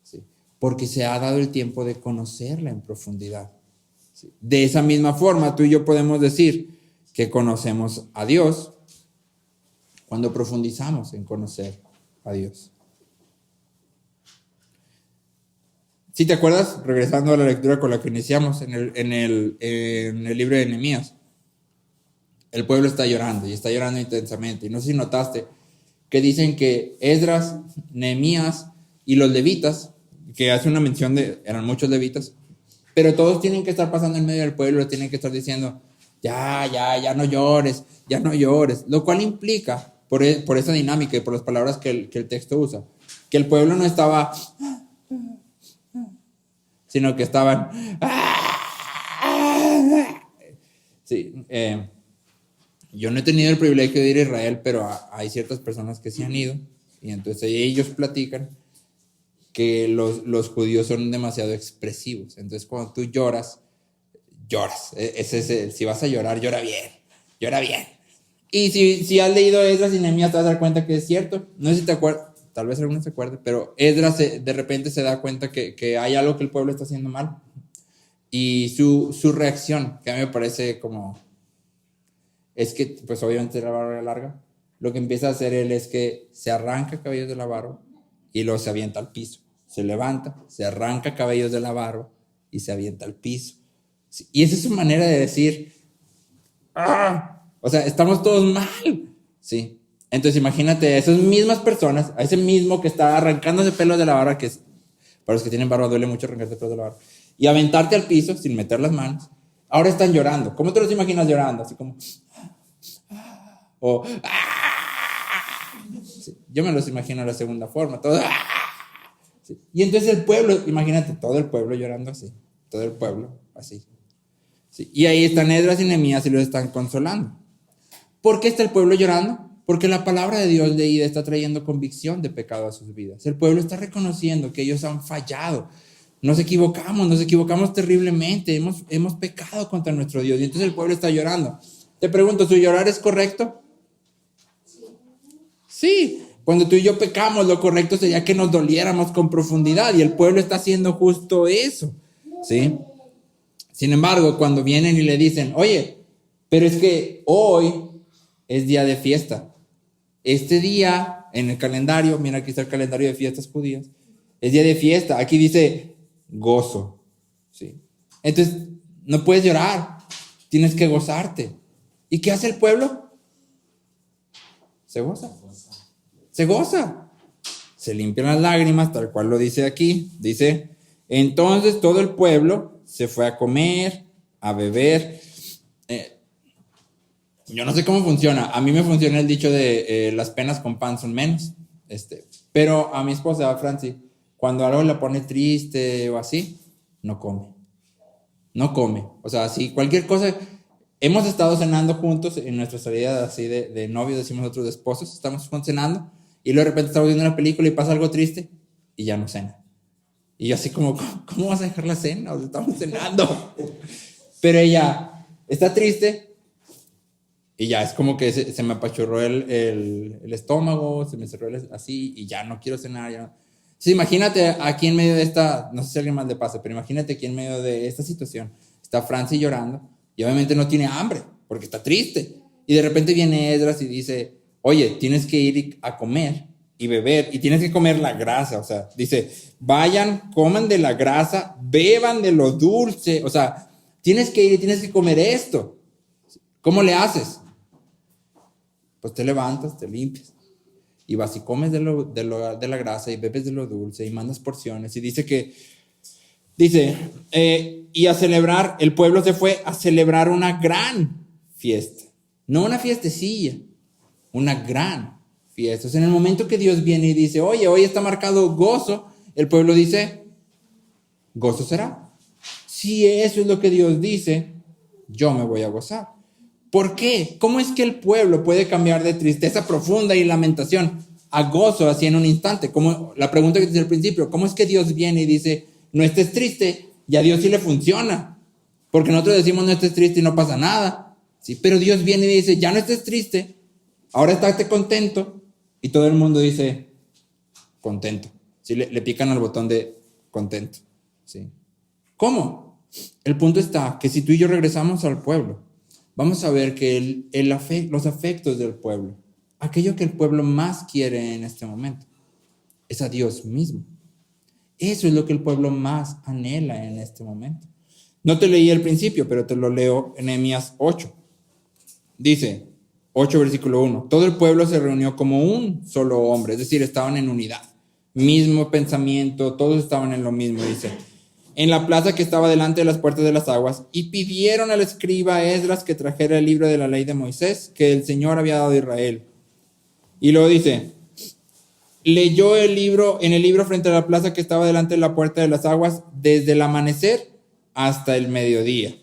¿sí? Porque se ha dado el tiempo de conocerla en profundidad, ¿sí? De esa misma forma, tú y yo podemos decir que conocemos a Dios cuando profundizamos en conocer a Dios. Si te acuerdas, regresando a la lectura con la que iniciamos en el libro de Nehemías, el pueblo está llorando y está llorando intensamente. Y no sé si notaste que dicen que Esdras, Nehemías y los levitas, que hace una mención eran muchos levitas, pero todos tienen que estar pasando en medio del pueblo, tienen que estar diciendo, ya no llores, lo cual implica, por esa dinámica y por las palabras que el texto usa, que el pueblo no estaba, sino que estaban, sí, yo no he tenido el privilegio de ir a Israel, pero hay ciertas personas que sí han ido, y entonces ellos platican que los judíos son demasiado expresivos. Entonces cuando tú lloras. Si vas a llorar, llora bien. Y si has leído Esdras y Nehemías, te vas a dar cuenta que es cierto. No sé si te acuerdas, tal vez alguno se acuerde, pero Esdras de repente se da cuenta que hay algo que el pueblo está haciendo mal. Y su reacción, que a mí me parece como, es que, pues obviamente la barba larga, lo que empieza a hacer él es que se arranca cabellos de la barba y luego se avienta al piso. Se levanta, se arranca cabellos de la barba y se avienta al piso. Y esa es su manera de decir, o sea, estamos todos mal, ¿sí? Entonces imagínate a esas mismas personas, a ese mismo que está arrancándose pelos de la barba, que es, para los que tienen barba duele mucho arrancarse pelos de la barba, y aventarte al piso sin meter las manos. Ahora están llorando. ¿Cómo te los imaginas llorando? Así como... o... Sí, yo me los imagino de la segunda forma. Todo... Sí. Y entonces el pueblo, imagínate, todo el pueblo llorando así. Todo el pueblo así. Sí. Y ahí están Esdras y Nehemías y los están consolando. ¿Por qué está el pueblo llorando? Porque la palabra de Dios leída está trayendo convicción de pecado a sus vidas. El pueblo está reconociendo que ellos han fallado. Nos equivocamos terriblemente. Hemos pecado contra nuestro Dios. Y entonces el pueblo está llorando. Te pregunto, ¿su llorar es correcto? Sí. Cuando tú y yo pecamos, lo correcto sería que nos doliéramos con profundidad. Y el pueblo está haciendo justo eso. ¿Sí? Sin embargo, cuando vienen y le dicen, oye, pero es que hoy es día de fiesta. Este día en el calendario, mira aquí está el calendario de fiestas judías, es día de fiesta. Aquí dice gozo. ¿Sí? Entonces, no puedes llorar, tienes que gozarte. ¿Y qué hace el pueblo? Se goza. Se goza. Se limpian las lágrimas, tal cual lo dice aquí. Dice, entonces todo el pueblo se fue a comer, a beber. Yo no sé cómo funciona. A mí me funciona el dicho de las penas con pan son menos. Pero a mi esposa, a Franci, cuando algo la pone triste o así, no come. No come. O sea, si cualquier cosa... Hemos estado cenando juntos en nuestra salida así de novios, decimos nosotros de esposos, estamos cenando y luego de repente estamos viendo una película y pasa algo triste y ya no cena. Y yo así como, ¿cómo vas a dejar la cena? O sea, estamos cenando. Pero ella está triste y ya es como que se me apachurró el estómago, se me cerró así y ya no quiero cenar. Ya no. Sí, imagínate aquí en medio de esta, no sé si a alguien más le pasa, pero imagínate aquí en medio de esta situación, está Franci llorando. Y obviamente no tiene hambre, porque está triste. Y de repente viene Esdras y dice, oye, tienes que ir a comer y beber, y tienes que comer la grasa. O sea, dice, vayan, coman de la grasa, beban de lo dulce. O sea, tienes que ir y tienes que comer esto. ¿Cómo le haces? Pues te levantas, te limpias. Y vas y comes de la grasa y bebes de lo dulce y mandas porciones. Y dice, y a celebrar, el pueblo se fue a celebrar una gran fiesta. No una fiestecilla, una gran fiesta. O sea, en el momento que Dios viene y dice, oye, hoy está marcado gozo, el pueblo dice, gozo será. Si eso es lo que Dios dice, yo me voy a gozar. ¿Por qué? ¿Cómo es que el pueblo puede cambiar de tristeza profunda y lamentación a gozo así en un instante? Como la pregunta que te hice al principio, ¿cómo es que Dios viene y dice, no estés triste? Y a Dios sí le funciona. Porque nosotros decimos no estés triste y no pasa nada. ¿Sí? Pero Dios viene y dice, ya no estés triste, ahora estate contento. Y todo el mundo dice, contento. ¿Sí? Le pican al botón de contento. ¿Sí? ¿Cómo? El punto está que si tú y yo regresamos al pueblo, vamos a ver que los afectos del pueblo, aquello que el pueblo más quiere en este momento, es a Dios mismo. Eso es lo que el pueblo más anhela en este momento. No te leí al principio, pero te lo leo en Nehemías 8. Dice, 8 versículo 1, todo el pueblo se reunió como un solo hombre, es decir, estaban en unidad, mismo pensamiento, todos estaban en lo mismo, dice, en la plaza que estaba delante de las puertas de las aguas, y pidieron al escriba Esdras que trajera el libro de la ley de Moisés, que el Señor había dado a Israel. Y luego dice, leyó en el libro frente a la plaza que estaba delante de la puerta de las aguas, desde el amanecer hasta el mediodía.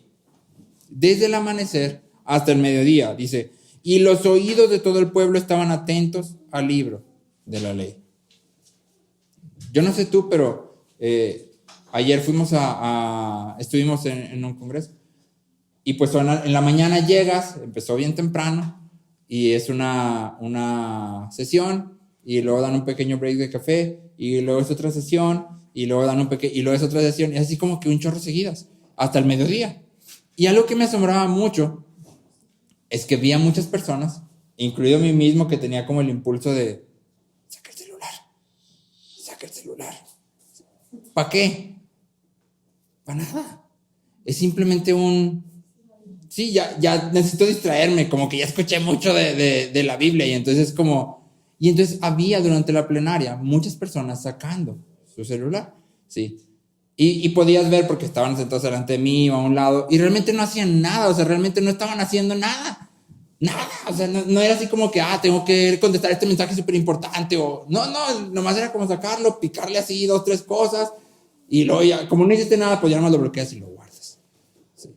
Desde el amanecer hasta el mediodía, dice, y los oídos de todo el pueblo estaban atentos al libro de la ley. Yo no sé tú, pero ayer estuvimos en un congreso, y pues en la mañana llegas, empezó bien temprano, y es una sesión, y luego dan un pequeño break de café, y luego es otra sesión, y luego y luego es otra sesión, y así como que un chorro seguidas, hasta el mediodía. Y algo que me asombraba mucho es que vi a muchas personas, incluido a mí mismo, que tenía como el impulso de saca el celular. ¿Para qué? Para nada. Es simplemente sí, ya necesito distraerme, como que ya escuché mucho de la Biblia, y entonces había durante la plenaria muchas personas sacando su celular, sí, y podías ver porque estaban sentados delante de mí o a un lado, y realmente no hacían nada, o sea, realmente no estaban haciendo nada, o sea, no era así como que, tengo que contestar este mensaje súper importante, o no, nomás era como sacarlo, picarle así 2, 3 cosas, y luego ya, como no hiciste nada, pues ya nomás lo bloqueas y lo guardas. Sí.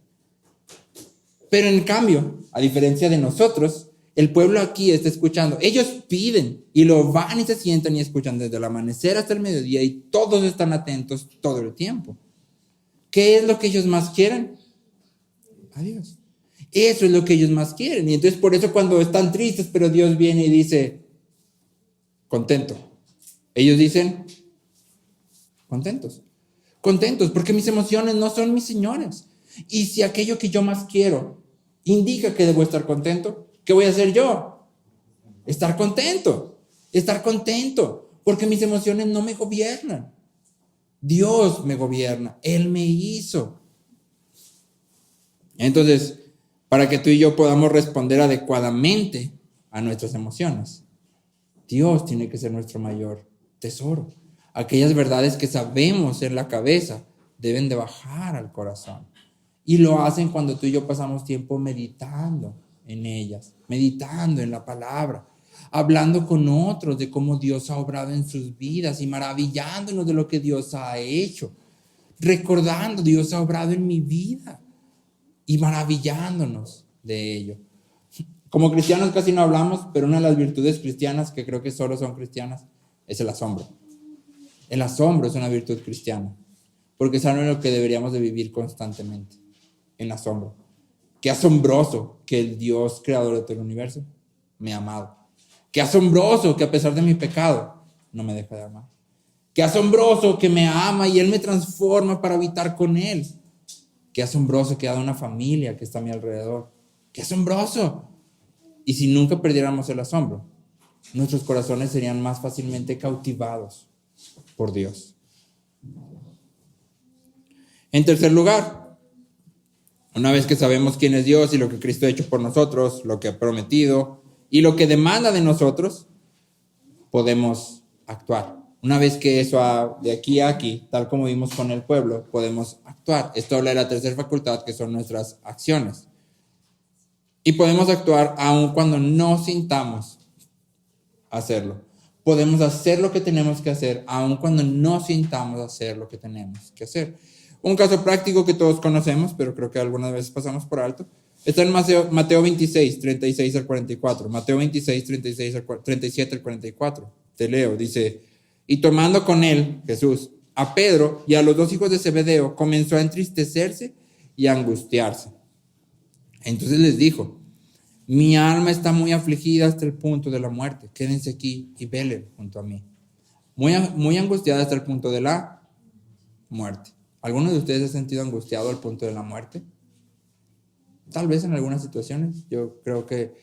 Pero en cambio, a diferencia de nosotros, el pueblo aquí está escuchando. Ellos piden y lo van y se sientan y escuchan desde el amanecer hasta el mediodía y todos están atentos todo el tiempo. ¿Qué es lo que ellos más quieren? A Dios. Eso es lo que ellos más quieren. Y entonces por eso cuando están tristes, pero Dios viene y dice, contento. Ellos dicen, contentos. Contentos, porque mis emociones no son mis señores. Y si aquello que yo más quiero indica que debo estar contento, ¿qué voy a hacer yo? Estar contento, porque mis emociones no me gobiernan. Dios me gobierna, Él me hizo. Entonces, para que tú y yo podamos responder adecuadamente a nuestras emociones, Dios tiene que ser nuestro mayor tesoro. Aquellas verdades que sabemos en la cabeza deben de bajar al corazón. Y lo hacen cuando tú y yo pasamos tiempo meditando en ellas, meditando en la palabra, hablando con otros de cómo Dios ha obrado en sus vidas y maravillándonos de lo que Dios ha hecho, recordando Dios ha obrado en mi vida y maravillándonos de ello. Como cristianos casi no hablamos, pero una de las virtudes cristianas que creo que solo son cristianas es el asombro. El asombro es una virtud cristiana, porque es algo en lo que deberíamos de vivir constantemente, en asombro. Qué asombroso que el Dios creador de todo el universo me ha amado. Qué asombroso que a pesar de mi pecado no me deja de amar. Qué asombroso que me ama y Él me transforma para habitar con Él. Qué asombroso que ha dado una familia que está a mi alrededor. Qué asombroso. Y si nunca perdiéramos el asombro, nuestros corazones serían más fácilmente cautivados por Dios. En tercer lugar, una vez que sabemos quién es Dios y lo que Cristo ha hecho por nosotros, lo que ha prometido y lo que demanda de nosotros, podemos actuar. Una vez que eso de aquí a aquí, tal como vimos con el pueblo, podemos actuar. Esto habla de la tercera facultad, que son nuestras acciones. Y podemos actuar aun cuando no sintamos hacerlo. Podemos hacer lo que tenemos que hacer aun cuando no sintamos hacer lo que tenemos que hacer. Un caso práctico que todos conocemos, pero creo que algunas veces pasamos por alto, está en Mateo 26, 36 al 44. Mateo 26, 37 al 44. Te leo, dice, y tomando con él, Jesús, a Pedro y a los 2 hijos de Zebedeo, comenzó a entristecerse y a angustiarse. Entonces les dijo, mi alma está muy afligida hasta el punto de la muerte. Quédense aquí y velen junto a mí. Muy angustiada hasta el punto de la muerte. ¿Alguno de ustedes se ha sentido angustiado al punto de la muerte? Tal vez en algunas situaciones. Yo creo que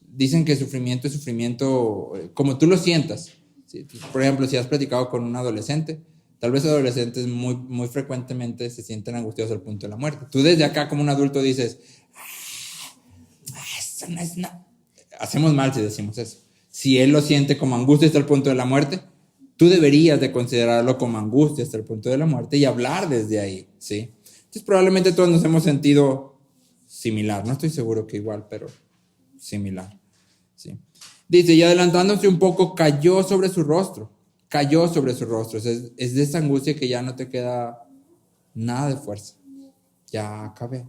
dicen que sufrimiento es sufrimiento como tú lo sientas. Por ejemplo, si has platicado con un adolescente, tal vez adolescentes muy frecuentemente se sienten angustiados al punto de la muerte. Tú desde acá como un adulto dices, eso no es nada. Hacemos mal si decimos eso. Si él lo siente como angustia hasta el punto de la muerte, tú deberías de considerarlo como angustia hasta el punto de la muerte y hablar desde ahí, ¿sí? Entonces probablemente todos nos hemos sentido similar, no estoy seguro que igual, pero similar, ¿sí? Dice, y adelantándose un poco, cayó sobre su rostro. Es de esa angustia que ya no te queda nada de fuerza. Ya acabé.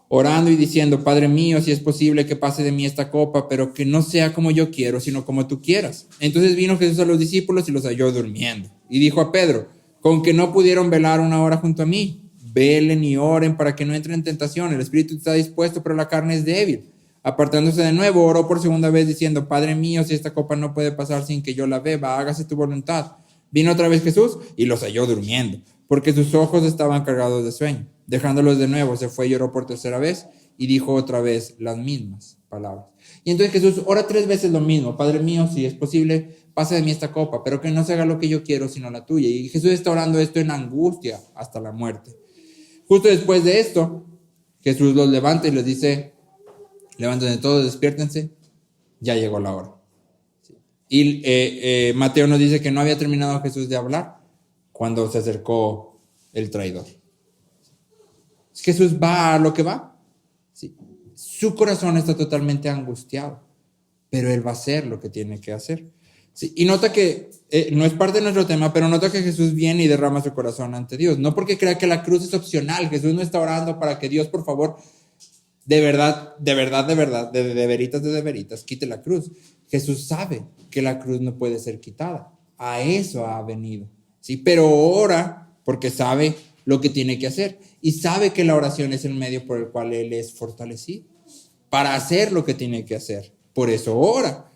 Orando y diciendo, Padre mío, si es posible que pase de mí esta copa, pero que no sea como yo quiero, sino como tú quieras. Entonces vino Jesús a los discípulos y los halló durmiendo. Y dijo a Pedro, con que no pudieron velar una hora junto a mí, velen y oren para que no entren en tentación. El espíritu está dispuesto, pero la carne es débil. Apartándose de nuevo, oró por segunda vez diciendo, Padre mío, si esta copa no puede pasar sin que yo la beba, hágase tu voluntad. Vino otra vez Jesús y los halló durmiendo, porque sus ojos estaban cargados de sueño. Dejándolos de nuevo, se fue y oró por tercera vez y dijo otra vez las mismas palabras. Y entonces Jesús ora 3 veces lo mismo. Padre mío, si es posible, pase de mí esta copa, pero que no se haga lo que yo quiero, sino la tuya. Y Jesús está orando esto en angustia hasta la muerte. Justo después de esto, Jesús los levanta y les dice, levántense todos, despiértense, ya llegó la hora. Y Mateo nos dice que no había terminado Jesús de hablar cuando se acercó el traidor. Jesús va a lo que va. Sí. Su corazón está totalmente angustiado, pero Él va a hacer lo que tiene que hacer. Sí. Y nota que, no es parte de nuestro tema, pero nota que Jesús viene y derrama su corazón ante Dios. No porque crea que la cruz es opcional. Jesús no está orando para que Dios, por favor, de veritas, quite la cruz. Jesús sabe que la cruz no puede ser quitada. A eso ha venido. ¿Sí? Pero ora porque sabe lo que tiene que hacer. Y sabe que la oración es el medio por el cual Él es fortalecido. Para hacer lo que tiene que hacer. Por eso ora.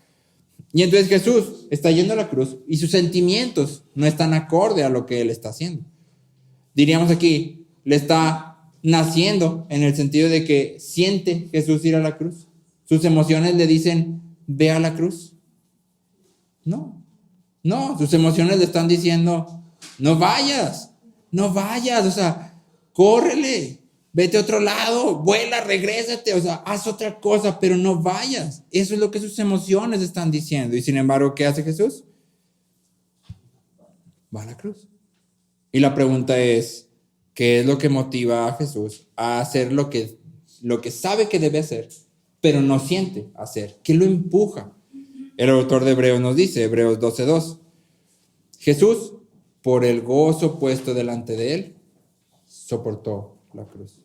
Y entonces Jesús está yendo a la cruz y sus sentimientos no están acorde a lo que Él está haciendo. Diríamos aquí, le está naciendo en el sentido de que siente Jesús ir a la cruz. Sus emociones le dicen, ve a la cruz. No, sus emociones le están diciendo, no vayas, o sea, córrele, vete a otro lado, vuela, regrésate, o sea, haz otra cosa, pero no vayas. Eso es lo que sus emociones están diciendo. Y sin embargo, ¿qué hace Jesús? Va a la cruz. Y la pregunta es, ¿qué es lo que motiva a Jesús a hacer lo que sabe que debe hacer, pero no siente hacer? ¿Qué lo empuja? El autor de Hebreos nos dice, Hebreos 12:2, Jesús, por el gozo puesto delante de Él, soportó la cruz.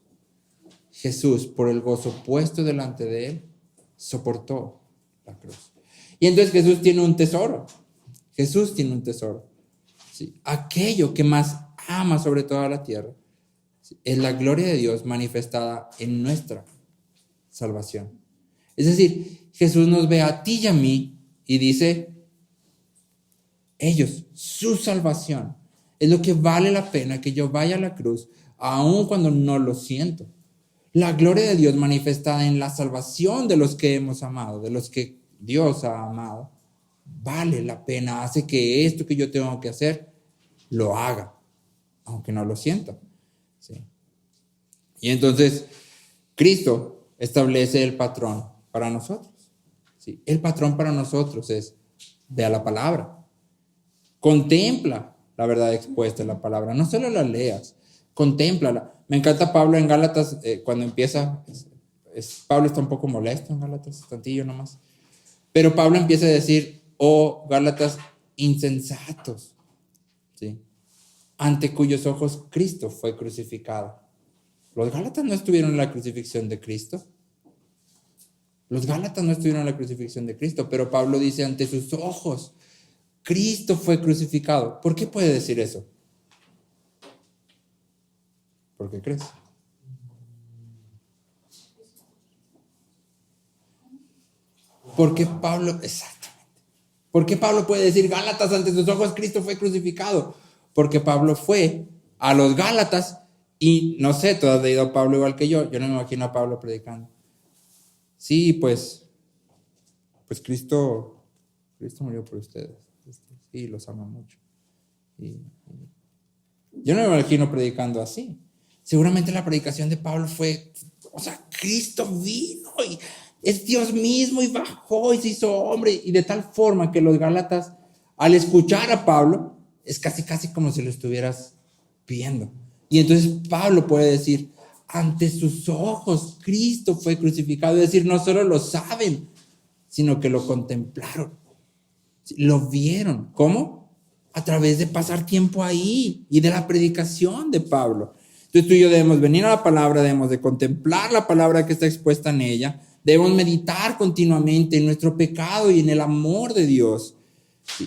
Jesús, por el gozo puesto delante de Él, soportó la cruz. Y entonces Jesús tiene un tesoro. ¿Sí? Aquello que más ama sobre toda la tierra, ¿sí? Es la gloria de Dios manifestada en nuestra salvación. Es decir, Jesús nos ve a ti y a mí y dice, ellos, su salvación, es lo que vale la pena que yo vaya a la cruz, aun cuando no lo siento. La gloria de Dios manifestada en la salvación de los que hemos amado, de los que Dios ha amado, vale la pena, hace que esto que yo tengo que hacer, lo haga, aunque no lo sienta. ¿Sí? Y entonces, Cristo establece el patrón para nosotros. ¿Sí? El patrón para nosotros es, ve a la palabra, contempla la verdad expuesta en la palabra, no solo la leas, contémplala. Me encanta Pablo en Gálatas, cuando empieza, Pablo está un poco molesto en Gálatas, tantillo nomás, pero Pablo empieza a decir, oh Gálatas insensatos, ¿sí? Ante cuyos ojos Cristo fue crucificado. Los Gálatas no estuvieron en la crucifixión de Cristo. Pero Pablo dice, ante sus ojos Cristo fue crucificado. ¿Por qué puede decir eso? ¿Por qué crees? Porque Pablo, exactamente. ¿Por qué Pablo puede decir, Gálatas, ante sus ojos Cristo fue crucificado? Porque Pablo fue a los Gálatas y, no sé, tú has leído a Pablo igual que yo no me imagino a Pablo predicando. Sí, pues Cristo murió por ustedes. Sí, los ama mucho. Yo no me imagino predicando así. Seguramente la predicación de Pablo fue, Cristo vino y es Dios mismo y bajó y se hizo hombre, y de tal forma que los Gálatas, al escuchar a Pablo, es casi como si lo estuvieras viendo. Y entonces Pablo puede decir, ante sus ojos Cristo fue crucificado. Es decir, no solo lo saben, sino que lo contemplaron, lo vieron. ¿Cómo? A través de pasar tiempo ahí y de la predicación de Pablo. Entonces tú y yo debemos venir a la palabra, debemos de contemplar la palabra que está expuesta en ella, debemos meditar continuamente en nuestro pecado y en el amor de Dios,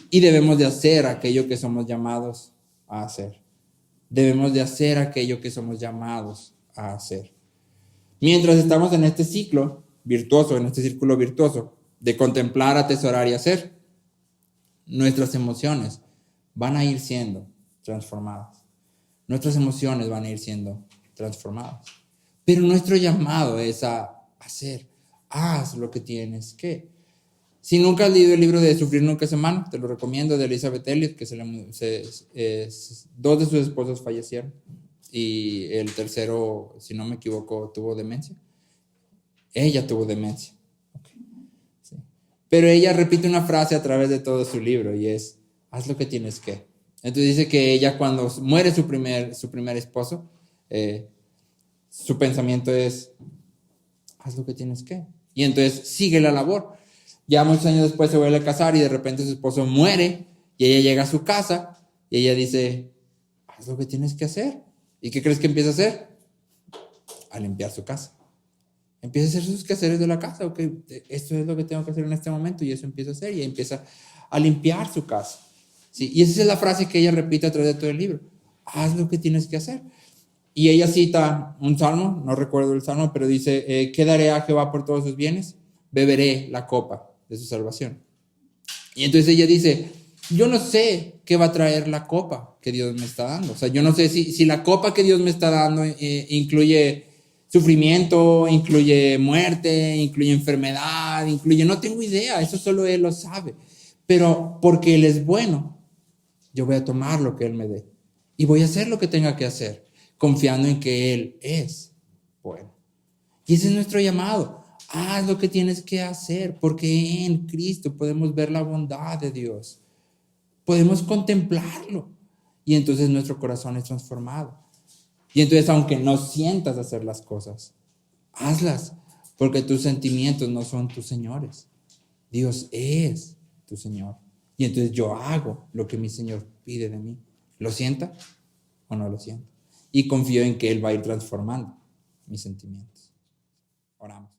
y debemos de hacer aquello que somos llamados a hacer. Mientras estamos en este ciclo virtuoso, en este círculo virtuoso de contemplar, atesorar y hacer, nuestras emociones van a ir siendo transformadas. Pero nuestro llamado es a hacer. Haz lo que tienes que. Si nunca has leído el libro de Sufrir Nunca es Humano, te lo recomiendo, de Elizabeth Elliot, que dos de sus esposos fallecieron. y el tercero, si no me equivoco, tuvo demencia. Ella tuvo demencia. Okay. Sí. Pero ella repite una frase a través de todo su libro y es, haz lo que tienes que. Entonces dice que ella cuando muere su primer esposo, su pensamiento es, haz lo que tienes que. Y entonces sigue la labor. Ya muchos años después se vuelve a casar y de repente su esposo muere y ella llega a su casa y ella dice, haz lo que tienes que hacer. ¿Y qué crees que empieza a hacer? A limpiar su casa. Empieza a hacer sus quehaceres de la casa. Okay, esto es lo que tengo que hacer en este momento y eso empieza a hacer y empieza a limpiar su casa. ¿Sí? Y esa es la frase que ella repite a través de todo el libro. Haz lo que tienes que hacer. Y ella cita un salmo, no recuerdo el salmo, pero dice, ¿qué daré a Jehová por todos sus bienes? Beberé la copa de su salvación. Y entonces ella dice, yo no sé qué va a traer la copa que Dios me está dando. O sea, yo no sé si la copa que Dios me está dando incluye sufrimiento, incluye muerte, incluye enfermedad, no tengo idea, eso solo Él lo sabe. Pero porque Él es bueno, yo voy a tomar lo que Él me dé y voy a hacer lo que tenga que hacer, confiando en que Él es bueno. Y ese es nuestro llamado. Haz lo que tienes que hacer, porque en Cristo podemos ver la bondad de Dios. Podemos contemplarlo. Y entonces nuestro corazón es transformado. Y entonces, aunque no sientas hacer las cosas, hazlas, porque tus sentimientos no son tus señores. Dios es tu Señor. Y entonces yo hago lo que mi Señor pide de mí. ¿Lo sienta o no lo sienta? Y confío en que Él va a ir transformando mis sentimientos. Oramos.